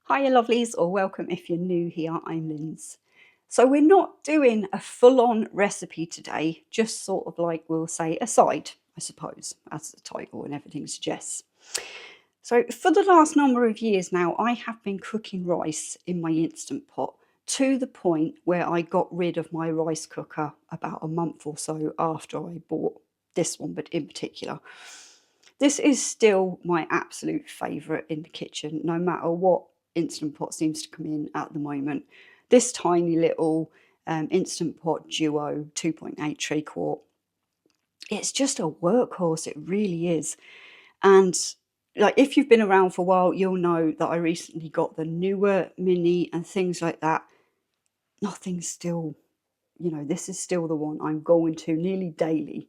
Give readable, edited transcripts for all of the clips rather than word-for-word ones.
Hiya lovelies, or welcome if you're new here, I'm Linz. So we're not doing a full-on recipe today, just sort of like we'll say a side, I suppose, as the title and everything suggests. So for the last number of years now, I have been cooking rice in my Instant Pot to the point where I got rid of my rice cooker about a month or so after I bought this one, but in particular. This is still my absolute favourite in the kitchen, no matter what Instant Pot seems to come in at the moment. This tiny little Instant Pot Duo 2.8 3/4, it's just a workhorse, it really is. And like, if you've been around for a while, you'll know that I recently got the newer Mini and things like that. Nothing's still, this is still the one I'm going to nearly daily,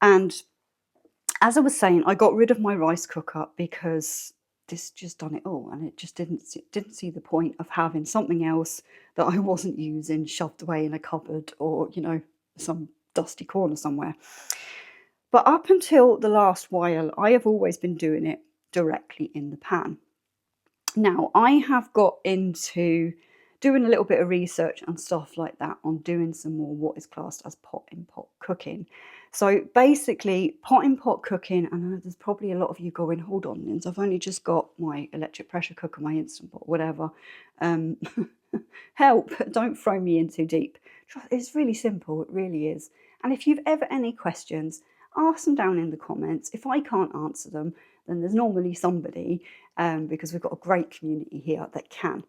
and as I was saying, I got rid of my rice cooker because this just done it all, and it just didn't see the point of having something else that I wasn't using shoved away in a cupboard or some dusty corner somewhere. But up until the last while, I have always been doing it directly in the pan. Now, I have got into doing a little bit of research and stuff like that on doing some more what is classed as pot-in-pot cooking. So basically, pot-in-pot cooking, and I know there's probably a lot of you going, hold on, Linz, I've only just got my electric pressure cooker, my Instant Pot, whatever. Help, don't throw me in too deep. It's really simple, it really is. And if you've ever any questions, ask them down in the comments. If I can't answer them, then there's normally somebody, because we've got a great community here that can.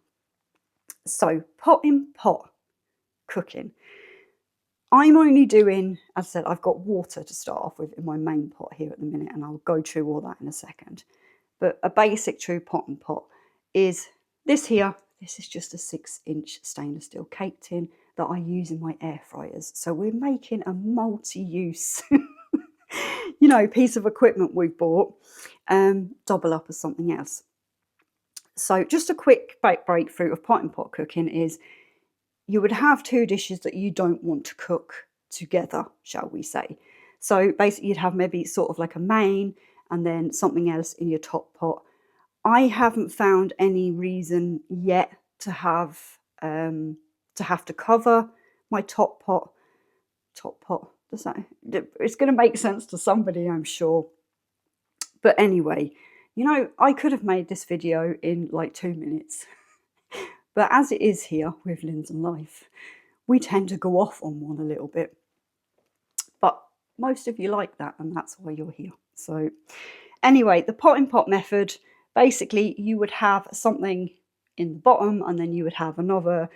So pot-in-pot cooking. I'm only doing, as I said, I've got water to start off with in my main pot here at the minute, and I'll go through all that in a second. But a basic true pot-in-pot is this here. This is just a 6-inch stainless steel cake tin that I use in my air fryers. So we're making a multi-use piece of equipment we've bought, double up as something else. So just a quick breakthrough of pot-in-pot cooking is you would have two dishes that you don't want to cook together, shall we say. So basically you'd have maybe sort of like a main and then something else in your top pot. I haven't found any reason yet to have to cover my top pot. It's going to make sense to somebody, I'm sure. But anyway, I could have made this video in like 2 minutes. But as it is here with Linds and Life, we tend to go off on one a little bit. But most of you like that, and that's why you're here. So anyway, the pot-in-pot method, basically you would have something in the bottom and then you would have another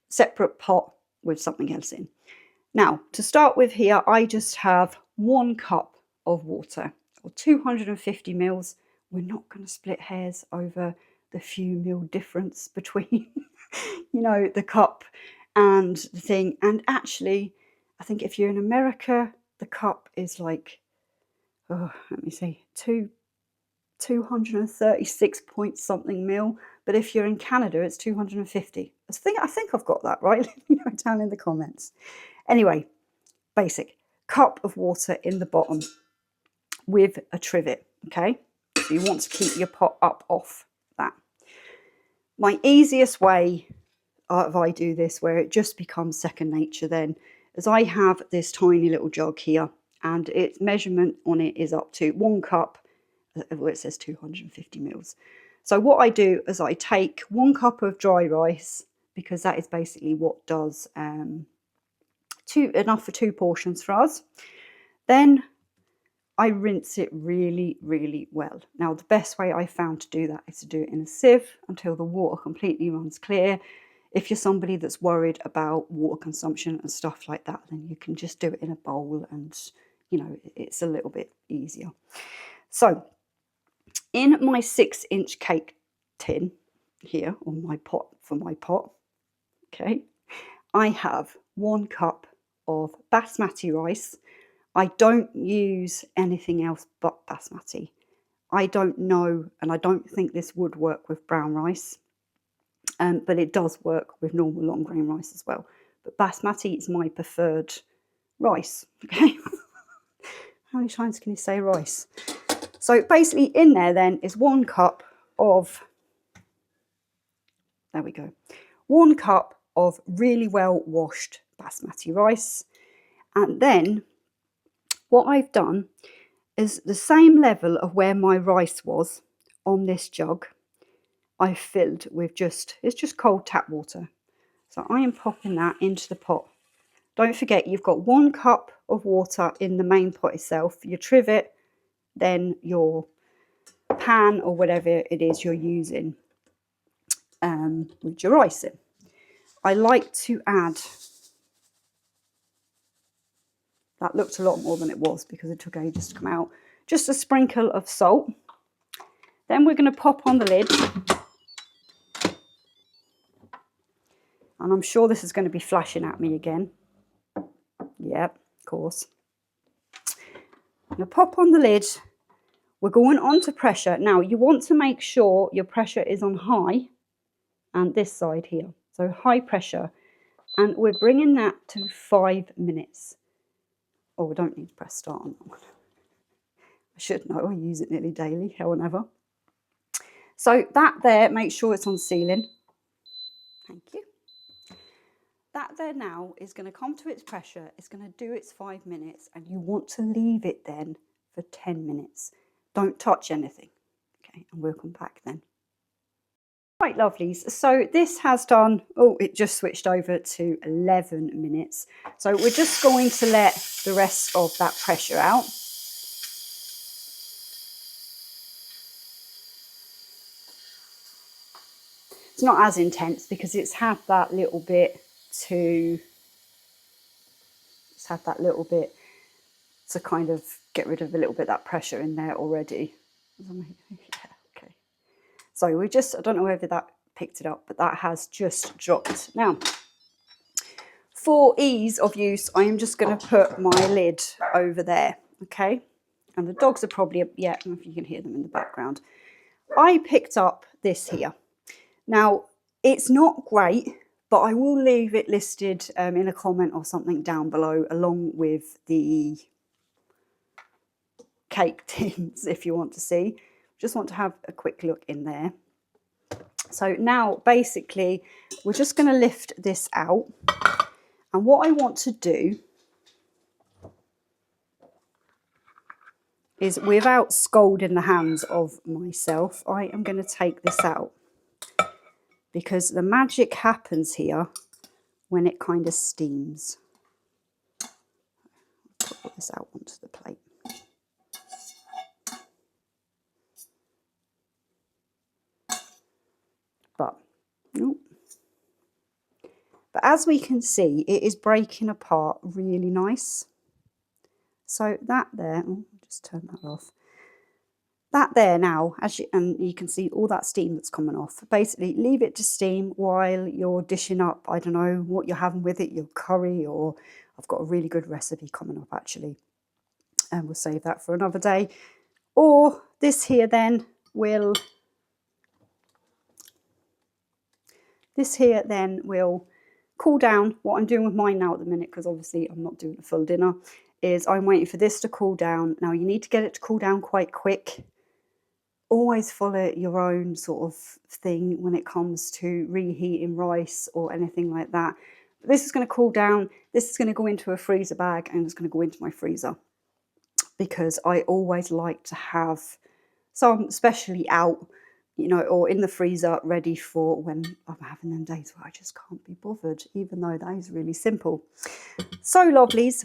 separate pot with something else in. Now, to start with here, I just have 1 cup of water, or 250 mils. We're not going to split hairs over the few mil difference between, the cup and the thing. And actually, I think if you're in America, the cup is like, let me see, 236 point something mil. But if you're in Canada, it's 250. I think I've got that right. Down in the comments. Anyway, basic cup of water in the bottom with a trivet. Okay, so you want to keep your pot up off that. My easiest way if I do this, where it just becomes second nature then, is I have this tiny little jug here, and its measurement on it is up to 1 cup. Well, it says 250 mils. So what I do is I take 1 cup of dry rice, because that is basically what does enough for 2 portions for us. Then I rinse it really, really well. Now, the best way I found to do that is to do it in a sieve until the water completely runs clear. If you're somebody that's worried about water consumption and stuff like that, then you can just do it in a bowl and, it's a little bit easier. So in my 6-inch cake tin here, on my pot, okay, I have 1 cup of basmati rice. I don't use anything else but basmati. I don't know, and I don't think this would work with brown rice, but it does work with normal long grain rice as well. But basmati is my preferred rice, okay? How many times can you say rice? So basically in there then is 1 cup of There we go. 1 cup of really well washed basmati rice. And then what I've done is the same level of where my rice was on this jug, I've filled with it's just cold tap water. So I am popping that into the pot. Don't forget, you've got 1 cup of water in the main pot itself, your trivet, then your pan or whatever it is you're using with your rice in. I like to add, that looked a lot more than it was because it took ages to come out, just a sprinkle of salt. Then we're going to pop on the lid. And I'm sure this is going to be flashing at me again. Yep, of course. I'm going to pop on the lid. We're going on to pressure. Now, you want to make sure your pressure is on high and this side here. So high pressure. And we're bringing that to 5 minutes. Oh, we don't need to press start on that one. I should know, I use it nearly daily, hell and ever. So that there, make sure it's on sealing. Thank you. That there now is going to come to its pressure. It's going to do its 5 minutes, and you want to leave it then for 10 minutes. Don't touch anything. Okay, and we'll come back then. Right, lovelies. So this has done, oh, it just switched over to 11 minutes. So we're just going to let the rest of that pressure out. It's not as intense because it's had that little bit to kind of get rid of a little bit of that pressure in there already. Yeah, okay. So we just, I don't know whether that picked it up, but that has just dropped. Now, for ease of use, I am just going to put my lid over there, okay? And the dogs are probably, yeah, I don't know if you can hear them in the background. I picked up this here. Now, it's not great, but I will leave it listed in a comment or something down below, along with the cake tins, if you want to see. Just want to have a quick look in there. So now, basically, we're just going to lift this out. And what I want to do is, without scalding the hands of myself, I am going to take this out. Because the magic happens here when it kind of steams. Put this out onto the plate. But as we can see, it is breaking apart really nice. So that there, oh, I'll just turn that off. That there now, and you can see all that steam that's coming off. Basically, leave it to steam while you're dishing up, I don't know what you're having with it, your curry, or I've got a really good recipe coming up actually. And we'll save that for another day. Or this here then will cool down. What I'm doing with mine now at the minute, because obviously I'm not doing a full dinner, is I'm waiting for this to cool down. Now you need to get it to cool down quite quick. Always follow your own sort of thing when it comes to reheating rice or anything like that. But this is going to cool down. This is going to go into a freezer bag and it's going to go into my freezer, because I always like to have some, especially out, you know, or in the freezer, ready for when I'm having them days where I just can't be bothered, even though that is really simple. So lovelies,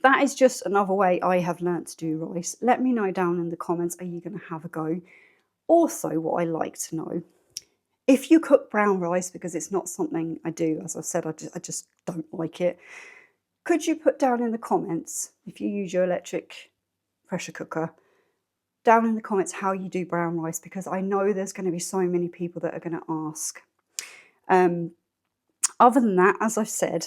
that is just another way I have learnt to do rice. Let me know down in the comments, are you going to have a go? Also, what I like to know, if you cook brown rice, because it's not something I do, as I said, I just don't like it. Could you put down in the comments, if you use your electric pressure cooker, down in the comments how you do brown rice, because I know there's going to be so many people that are going to ask. Other than that, as I've said,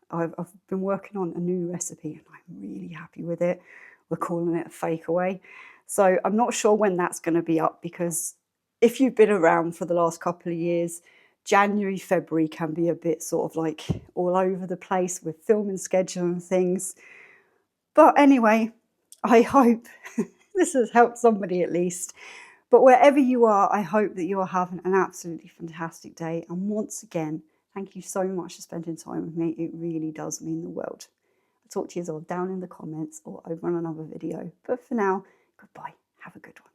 I've been working on a new recipe and I'm really happy with it. We're calling it a fake away. So I'm not sure when that's going to be up, because if you've been around for the last couple of years, January, February can be a bit sort of like all over the place with filming schedule and things. But anyway, I hope this has helped somebody at least. But wherever you are, I hope that you are having an absolutely fantastic day. And once again, thank you so much for spending time with me. It really does mean the world. I'll talk to you all down in the comments or over on another video. But for now, goodbye. Have a good one.